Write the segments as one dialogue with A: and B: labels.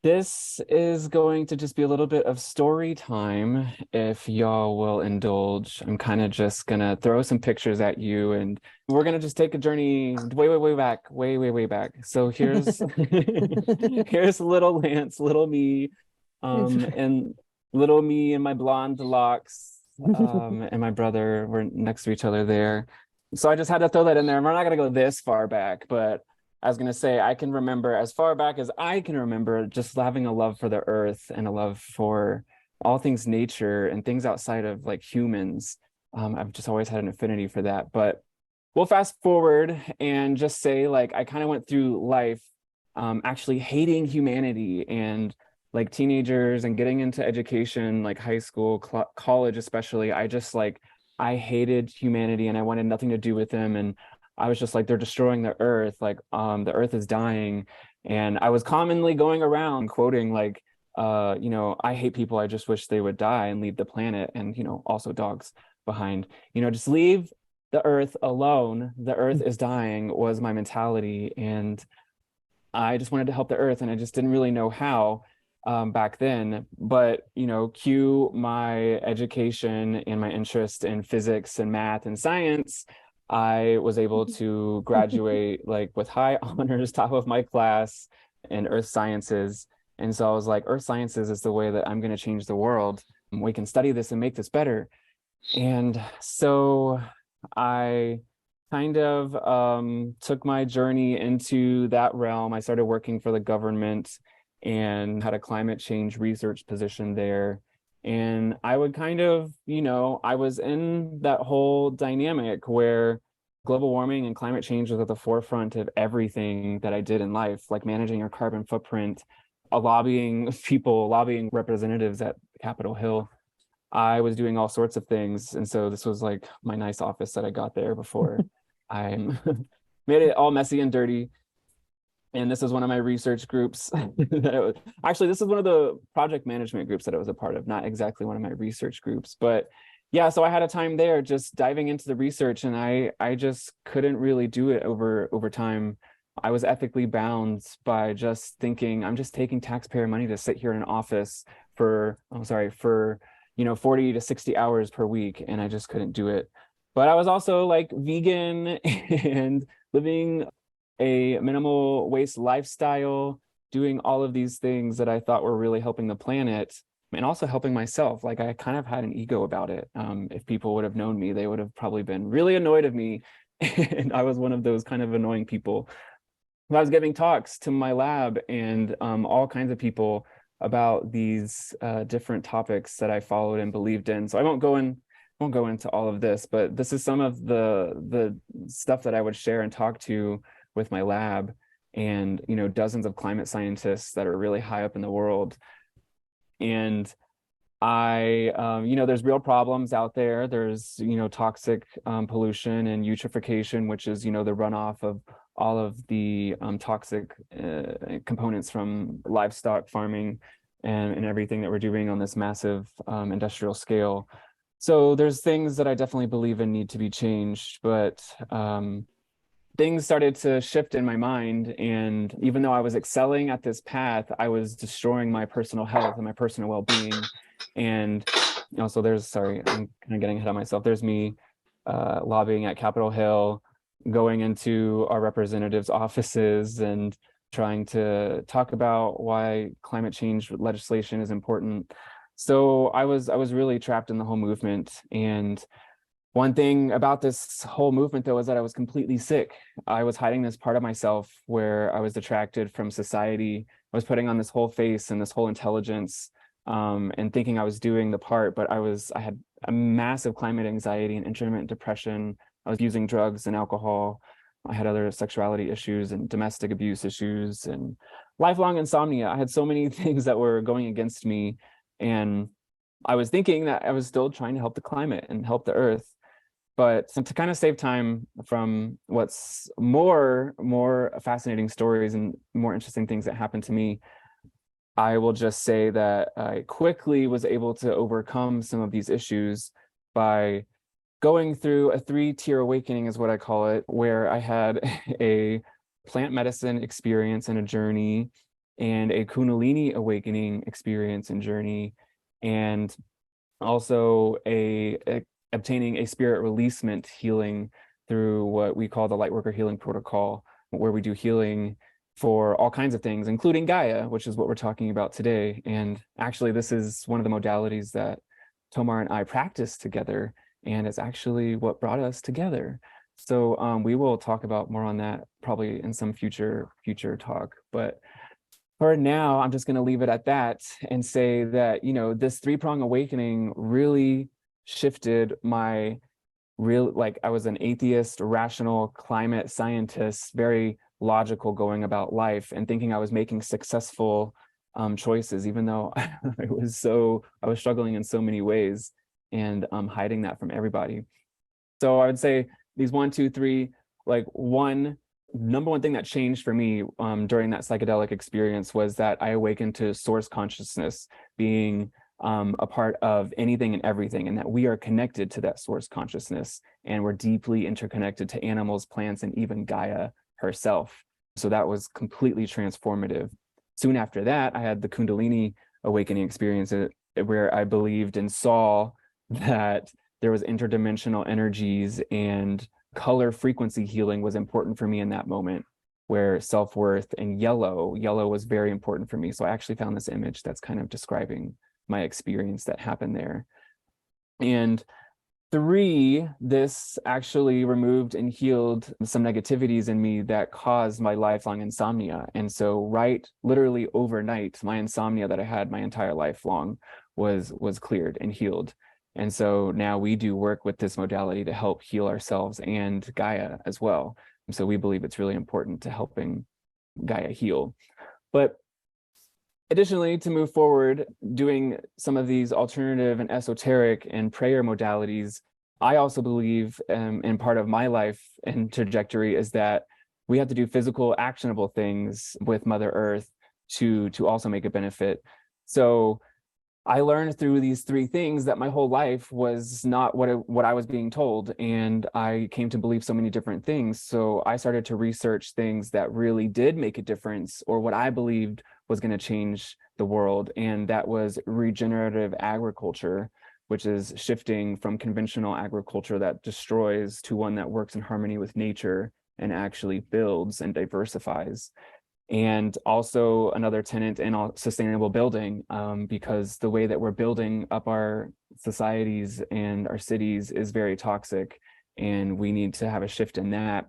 A: This is going to just be a little bit of story time, if y'all will indulge. I'm kind of just gonna throw some pictures at you, and we're gonna just take a journey way, way, way back, way, way, way back. So here's here's little Lance, little me, and little me and my blonde locks, and my brother were next to each other there. So I just had to throw that in there. We're not gonna go this far back, but I was going to say, I can remember as far back as I can remember just having a love for the earth and a love for all things nature and things outside of like humans. I've just always had an affinity for that. But we'll fast forward and just say, like, I kind of went through life actually hating humanity and like teenagers and getting into education, like high school, college, especially. I hated humanity and I wanted nothing to do with them. And I was just like, they're destroying the earth, like the earth is dying. And I was commonly going around quoting like, I hate people, I just wish they would die and leave the planet, and also dogs behind. Just leave the earth alone, the earth is dying, was my mentality. And I just wanted to help the earth, and I just didn't really know how back then. But cue my education and my interest in physics and math and science. I was able to graduate like with high honors, top of my class in earth sciences. And so I was like, earth sciences is the way that I'm going to change the world. We can study this and make this better. And so I kind of took my journey into that realm. I started working for the government and had a climate change research position there. And I would kind of, I was in that whole dynamic where global warming and climate change was at the forefront of everything that I did in life, like managing our carbon footprint, lobbying people, lobbying representatives at Capitol Hill. I was doing all sorts of things. And so this was like my nice office that I got there before I made it all messy and dirty. And this was one of my research groups actually, this is one of the project management groups that I was a part of, not exactly one of my research groups. But yeah, so I had a time there just diving into the research, and I just couldn't really do it over time. I was ethically bound by just thinking, I'm just taking taxpayer money to sit here in an office for, I'm sorry, for 40 to 60 hours per week, and I just couldn't do it. But I was also like vegan and living a minimal waste lifestyle, doing all of these things that I thought were really helping the planet and also helping myself. Like I kind of had an ego about it. If people would have known me, they would have probably been really annoyed of me. And I was one of those kind of annoying people. I was giving talks to my lab and all kinds of people about these different topics that I followed and believed in. So I won't go into all of this, but this is some of the stuff that I would share and talk to with my lab, and dozens of climate scientists that are really high up in the world. And there's real problems out there. There's toxic pollution and eutrophication, which is the runoff of all of the toxic components from livestock farming and everything that we're doing on this massive industrial scale. So there's things that I definitely believe in need to be changed, but things started to shift in my mind. And even though I was excelling at this path, I was destroying my personal health and my personal well-being. And also sorry, I'm kind of getting ahead of myself. There's me lobbying at Capitol Hill, going into our representatives' offices and trying to talk about why climate change legislation is important. So I was really trapped in the whole movement. And one thing about this whole movement, though, is that I was completely sick. I was hiding this part of myself where I was detracted from society. I was putting on this whole face and this whole intelligence, and thinking I was doing the part, but I had a massive climate anxiety and intermittent depression. I was using drugs and alcohol. I had other sexuality issues and domestic abuse issues and lifelong insomnia. I had so many things that were going against me. And I was thinking that I was still trying to help the climate and help the earth. But to kind of save time from what's more fascinating stories and more interesting things that happened to me, I will just say that I quickly was able to overcome some of these issues by going through a 3-tier awakening, is what I call it, where I had a plant medicine experience and a journey, and a Kundalini awakening experience and journey, and also obtaining a spirit releasement healing through what we call the Lightworker Healing Protocol, where we do healing for all kinds of things, including Gaia, which is what we're talking about today. And actually, this is one of the modalities that Tomar and I practice together, and it's actually what brought us together. So we will talk about more on that probably in some future talk. But for now, I'm just going to leave it at that and say that, this three-prong awakening really shifted my I was an atheist, rational climate scientist, very logical going about life and thinking I was making successful choices, even though I was struggling in so many ways and hiding that from everybody. So I would say these 1, 2, 3, number one thing that changed for me during that psychedelic experience was that I awakened to source consciousness being a part of anything and everything, and that we are connected to that source consciousness, and we're deeply interconnected to animals, plants, and even Gaia herself. So that was completely transformative. Soon after that, I had the Kundalini awakening experience where I believed and saw that there was interdimensional energies, and color frequency healing was important for me in that moment, where self-worth and yellow was very important for me. So I actually found this image that's kind of describing my experience that happened there. And 3, this actually removed and healed some negativities in me that caused my lifelong insomnia. And so literally overnight, my insomnia that I had my entire life long was cleared and healed. And so now we do work with this modality to help heal ourselves and Gaia as well. And so we believe it's really important to helping Gaia heal. But additionally, to move forward, doing some of these alternative and esoteric and prayer modalities, I also believe, in part of my life and trajectory, is that we have to do physical, actionable things with Mother Earth to also make a benefit. So I learned through these 3 things that my whole life was not what I was being told, and I came to believe so many different things. So I started to research things that really did make a difference, or what I believed was going to change the world, and that was regenerative agriculture, which is shifting from conventional agriculture that destroys to one that works in harmony with nature and actually builds and diversifies. And also another tenet in sustainable building, because the way that we're building up our societies and our cities is very toxic, and we need to have a shift in that.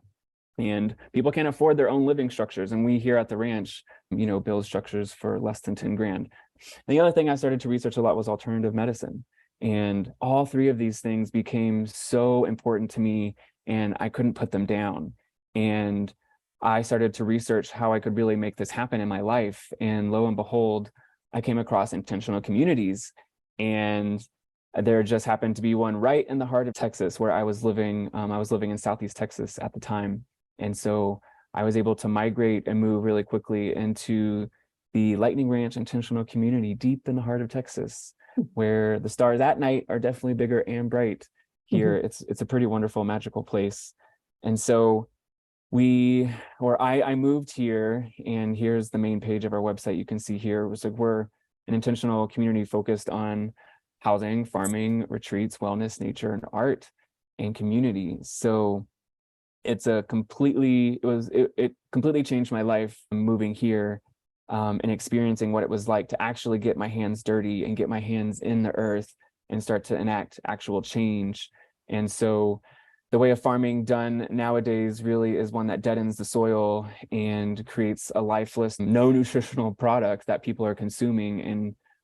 A: And people can't afford their own living structures, and we here at the ranch, build structures for less than 10 grand. And the other thing I started to research a lot was alternative medicine, and all 3 of these things became so important to me, and I couldn't put them down. And I started to research how I could really make this happen in my life. And lo and behold, I came across intentional communities. And there just happened to be one right in the heart of Texas where I was living. I was living in Southeast Texas at the time. And so I was able to migrate and move really quickly into the Lightning Ranch intentional community deep in the heart of Texas, where the stars at night are definitely bigger and bright. Here, it's a pretty wonderful, magical place. And so I moved here, and here's the main page of our website. You can see here, we're an intentional community focused on housing, farming, retreats, wellness, nature, and art, and community. So it completely changed my life moving here, and experiencing what it was like to actually get my hands dirty and get my hands in the earth and start to enact actual change. And so the way of farming done nowadays really is one that deadens the soil and creates a lifeless, no nutritional product that people are consuming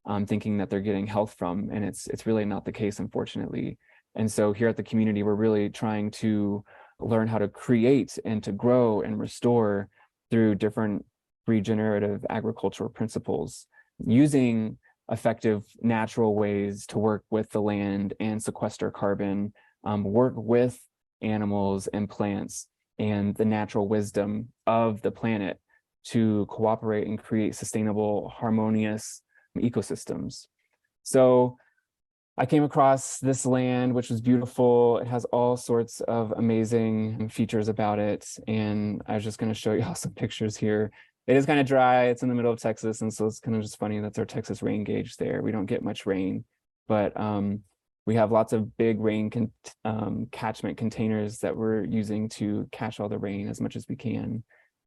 A: and thinking that they're getting health from. And it's really not the case, unfortunately. And so here at the community, we're really trying to learn how to create and to grow and restore through different regenerative agricultural principles, using effective natural ways to work with the land and sequester carbon, work with animals and plants and the natural wisdom of the planet to cooperate and create sustainable, harmonious ecosystems. So I came across this land, which was beautiful. It has all sorts of amazing features about it. And I was just going to show you all some pictures here. It is kind of dry. It's in the middle of Texas, and so it's kind of just funny. That's our Texas rain gauge there. We don't get much rain, but we have lots of big rain catchment containers that we're using to catch all the rain as much as we can,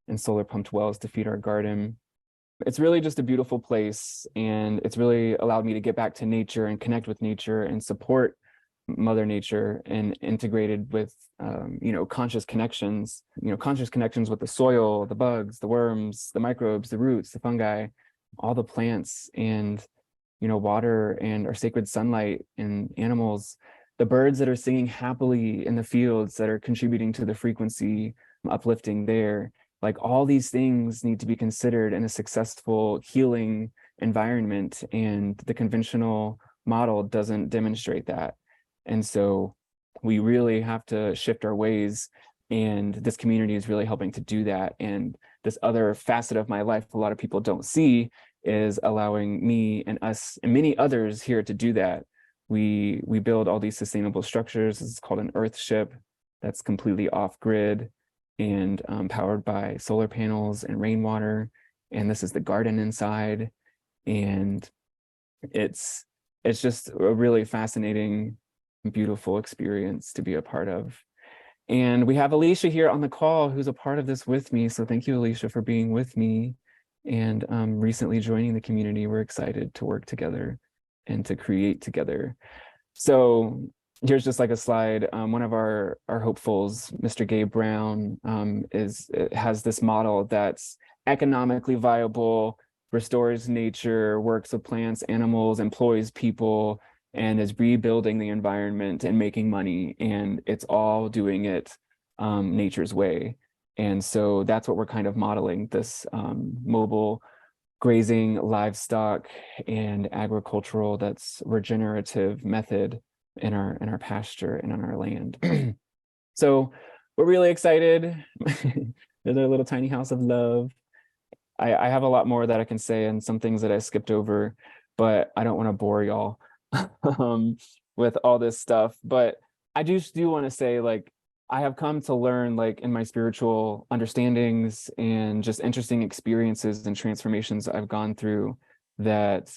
A: and solar pumped wells to feed our garden. It's really just a beautiful place, and it's really allowed me to get back to nature and connect with nature and support Mother Nature, and integrated with conscious connections, with the soil, the bugs, the worms, the microbes, the roots, the fungi, all the plants, and water, and our sacred sunlight, and animals, the birds that are singing happily in the fields that are contributing to the frequency uplifting there. Like, all these things need to be considered in a successful healing environment, and the conventional model doesn't demonstrate that. And so we really have to shift our ways, and this community is really helping to do that. And this other facet of my life a lot of people don't see is allowing me and us and many others here to do that. We build all these sustainable structures. This is called an earth ship that's completely off grid and powered by solar panels and rainwater. And this is the garden inside. And it's just a really fascinating, beautiful experience to be a part of. And we have Alicia here on the call, who's a part of this with me. So thank you, Alicia, for being with me and recently joining the community. We're excited to work together and to create together. So here's just like a slide. One of our hopefuls, Mr. Gabe Brown, has this model that's economically viable, restores nature, works with plants, animals, employs people, and is rebuilding the environment and making money. And it's all doing it nature's way. And so that's what we're kind of modeling, this mobile grazing, livestock, and agricultural, that's regenerative method in our pasture and on our land. So we're really excited. There's our little tiny house of love. I have a lot more that I can say, and some things that I skipped over, but I don't want to bore y'all with all this stuff. But I do want to say, like, I have come to learn, like, in my spiritual understandings and just interesting experiences and transformations I've gone through, that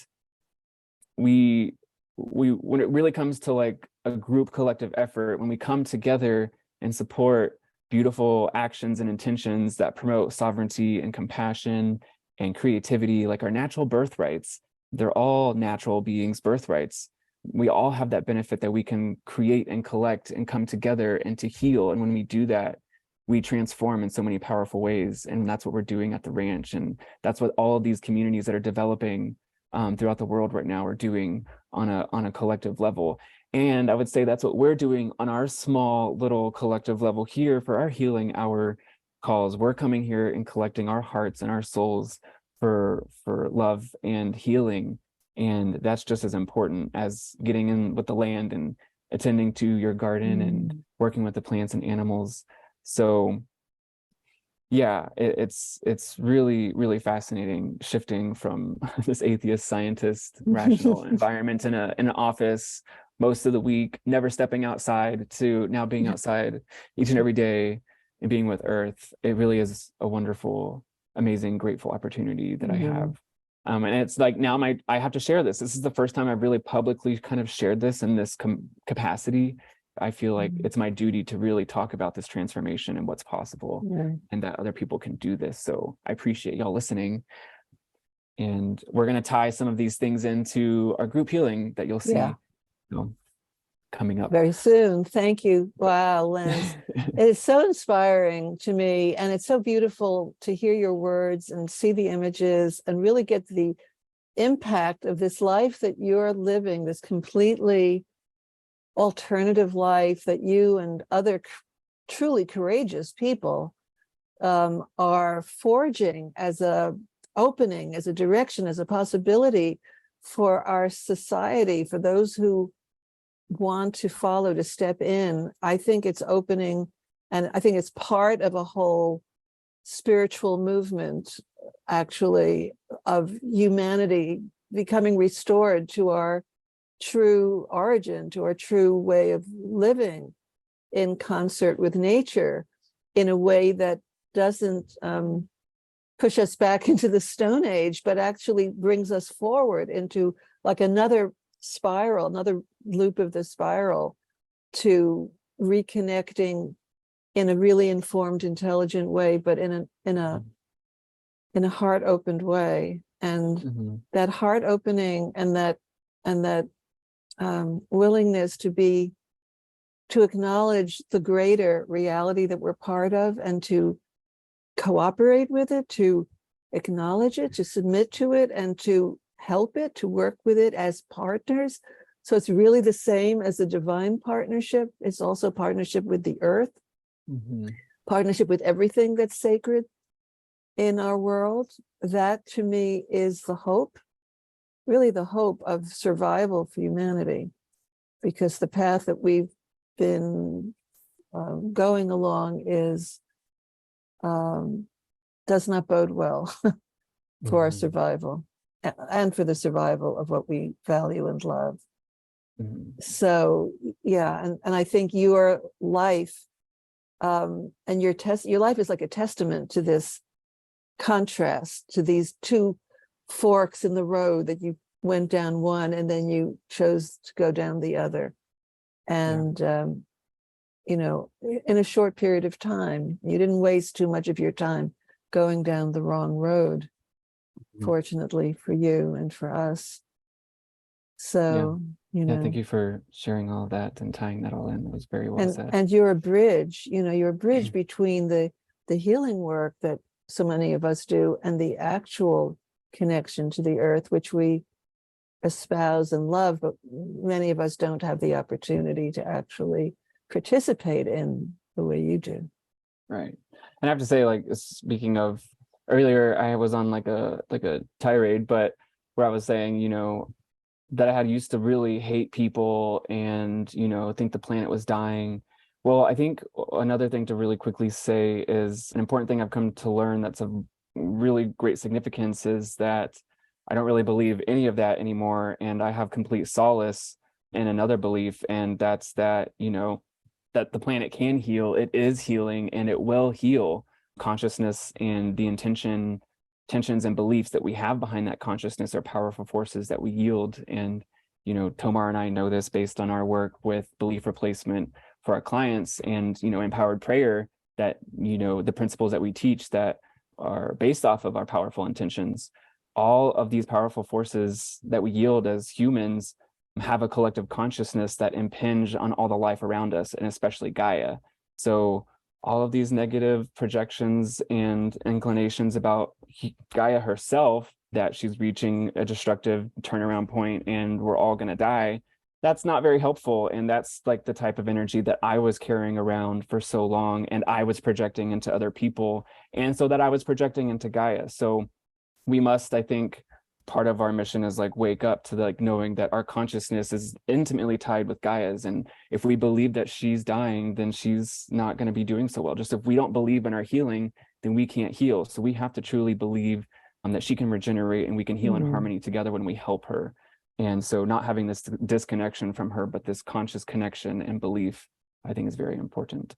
A: we when it really comes to like a group collective effort, when we come together and support beautiful actions and intentions that promote sovereignty and compassion and creativity, like our natural birthrights, they're all natural beings' birthrights. We all have that benefit that we can create and collect and come together and to heal. And when we do that, we transform in so many powerful ways. And that's what we're doing at the ranch. And that's what all of these communities that are developing throughout the world right now are doing on a collective level. And I would say that's what we're doing on our small little collective level here for our healing hour calls. We're coming here and collecting our hearts and our souls for love and healing. And that's just as important as getting in with the land and attending to your garden and working with the plants and animals. So yeah, it's really, really fascinating, shifting from this atheist scientist rational environment in an office most of the week, never stepping outside, to now being outside each and every day and being with Earth. It really is a wonderful, amazing, grateful opportunity that I have. And it's like, now I have to share this. This is the first time I've really publicly kind of shared this in this capacity. I feel like it's my duty to really talk about this transformation and what's possible, and that other people can do this. So I appreciate y'all listening. And we're going to tie some of these things into our group healing that you'll see coming up
B: very soon. Thank you. Wow, Lance. It is so inspiring to me, and it's so beautiful to hear your words and see the images and really get the impact of this life that you're living, this completely alternative life that you and other truly courageous people are forging as a opening, as a direction, as a possibility for our society, for those who want to follow, to step in. I think it's opening, and I think it's part of a whole spiritual movement, actually, of humanity becoming restored to our true origin, to our true way of living in concert with nature, in a way that doesn't push us back into the Stone Age, but actually brings us forward into like another spiral, another loop of the spiral, to reconnecting in a really informed, intelligent way, but in a heart opened way. And that heart opening and that willingness to acknowledge the greater reality that we're part of, and to cooperate with it, to acknowledge it, to submit to it, and to help it, to work with it as partners. So it's really the same as the divine partnership. It's also partnership with the earth, partnership with everything that's sacred in our world. That to me is the hope, really the hope of survival for humanity, because the path that we've been going along is does not bode well for our survival and for the survival of what we value and love. So yeah, and I think your life and your life is like a testament to this contrast, to these two forks in the road, that you went down one and then you chose to go down the other. And you know, in a short period of time, you didn't waste too much of your time going down the wrong road, fortunately for you and for us. So, you know.
A: Thank you for sharing all of that and tying that all in. It was very well said.
B: And you're a bridge, you know, you're a bridge between the healing work that so many of us do and the actual connection to the earth, which we espouse and love, but many of us don't have the opportunity to actually participate in the way you do.
A: Right. And I have to say, like, speaking of earlier, I was on like a tirade, but where I was saying, you know, that I had used to really hate people and, you know, think the planet was dying. Well, I think another thing to really quickly say is an important thing I've come to learn that's of really great significance is that I don't really believe any of that anymore. And I have complete solace in another belief, and that's that, you know, that the planet can heal, it is healing, and it will heal. Consciousness and the intentions and beliefs that we have behind that consciousness are powerful forces that we yield. And, you know, Tomar and I know this based on our work with belief replacement for our clients and, you know, empowered prayer, that, you know, the principles that we teach that are based off of our powerful intentions. All of these powerful forces that we yield as humans have a collective consciousness that impinge on all the life around us, and especially Gaia. So all of these negative projections and inclinations about Gaia herself, that she's reaching a destructive turnaround point and we're all going to die, that's not very helpful. And that's like the type of energy that I was carrying around for so long, and I was projecting into other people, and so that I was projecting into Gaia. So we must, I think, part of our mission is like wake up to like knowing that our consciousness is intimately tied with Gaia's, and if we believe that she's dying, then she's not going to be doing so well. Just if we don't believe in our healing, then we can't heal. So we have to truly believe that she can regenerate and we can heal in harmony together when we help her. And so not having this disconnection from her, but this conscious connection and belief, I think is very important.